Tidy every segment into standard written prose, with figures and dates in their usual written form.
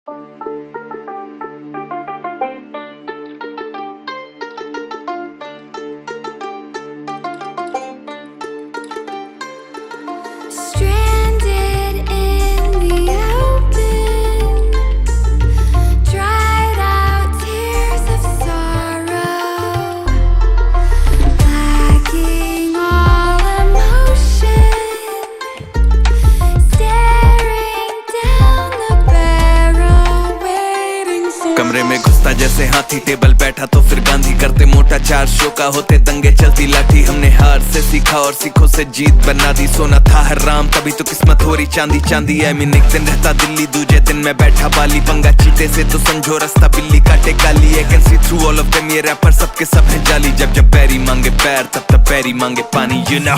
Stranded in the open, dried out tears of sorrow, lacking all emotion, staring down the barrel, waiting for. कमरे में घुसता जैसे हाथी, table बैठा तो फिर गांधी, करते मोटा 4 शो का, होते दंगे चलती लाठी। हमने हार से सीखा और सीखों से जीत बना दी, सोना था हराम तभी तो किस्मत हो रही चांदी चांदी। आई मीन एक दिन रहता दिल्ली, दूजे दिन मैं बैठा बाली, पंगा चीते से तो समझो रास्ता बिल्ली काटे काली। I can see through all of them, ये रैपर सबके सब हैं जाली। जब जब बैरी मांगे पैर तब तब बैरी मांगे पानी, यू नो।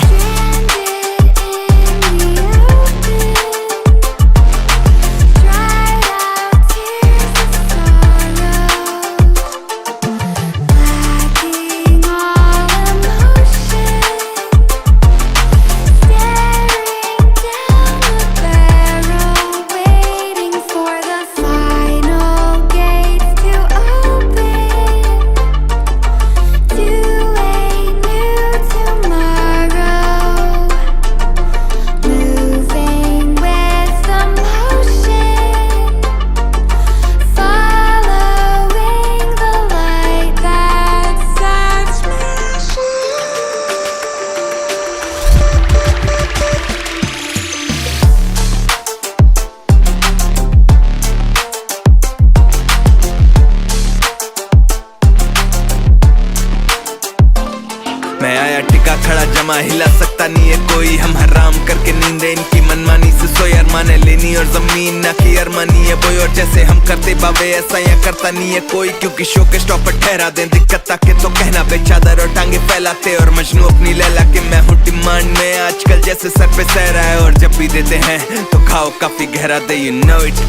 मैं आया टिका खड़ा जमा, हिला सकता नहीं है कोई। हम हराम करके नींदे इनकी मनमानी से सोए, अरमाने लेनी और जमीन ना की अरमानी है बोई। और जैसे हम करते बाबे ऐसा यहाँ करता नहीं है कोई, क्योंकि शो के स्टॉप पर ठहरा दें दिक्कत ताके तो कहना बेचादर और टांगे फैलाते। और मजनू अपनी लैला के मैं हूँ डिमांड में आजकल, जैसे सर पे सह रहा है। और जब भी देते हैं तो खाओ काफी गहरा दे, you know it।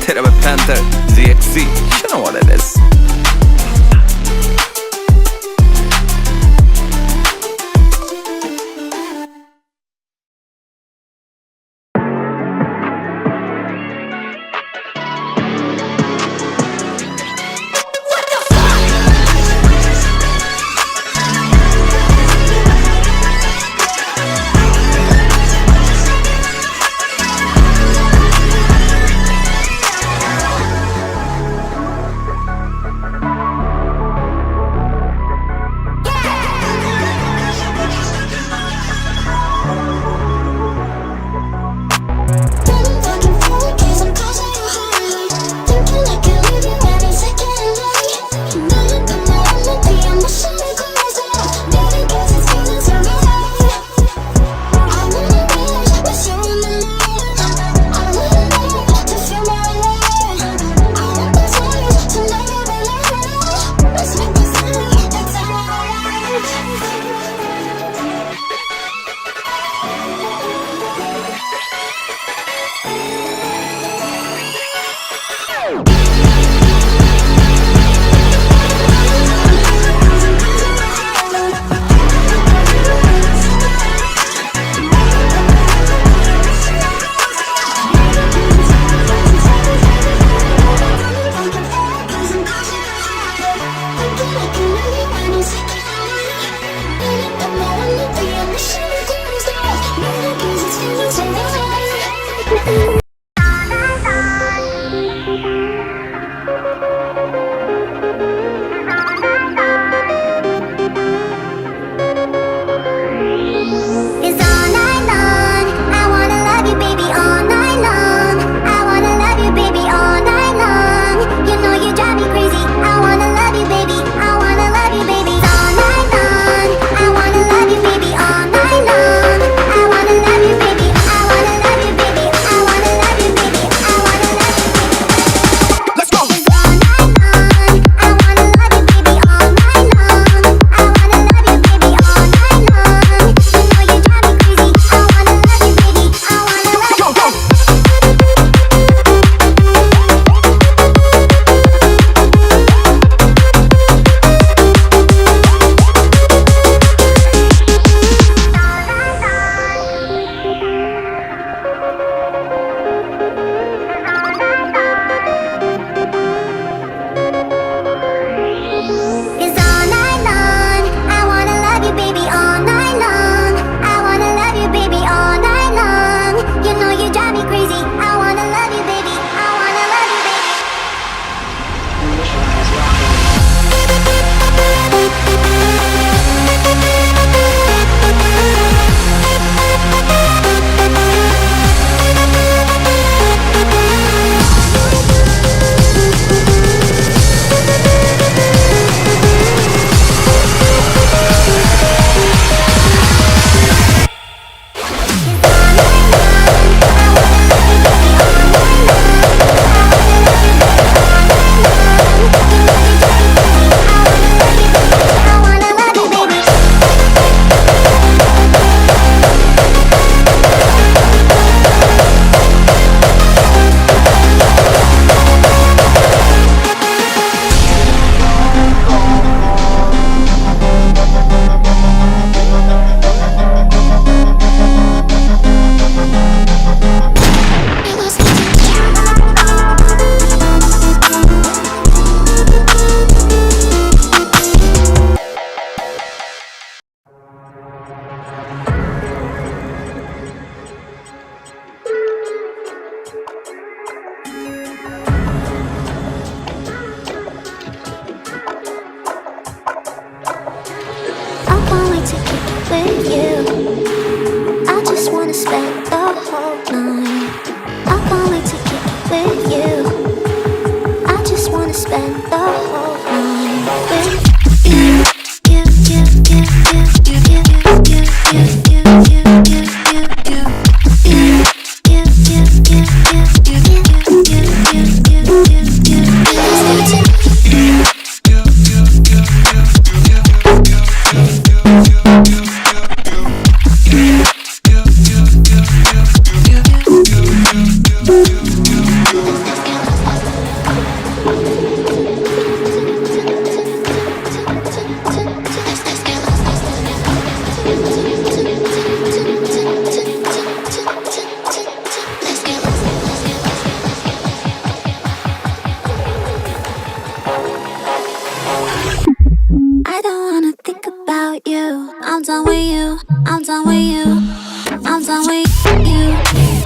तेरा मैं panther ZXC, you know what it is। with you. I just wanna spend the whole night. I can't wait to kick it with you. I just wanna spend the whole night with you. You, you, you, you, you, you, you, you, you, you, you, you, you, you. You, you, you, you, you, you, you, you, you, you, you, you. I don't wanna think about you. I'm done with you. I'm done with you. I'm done with you.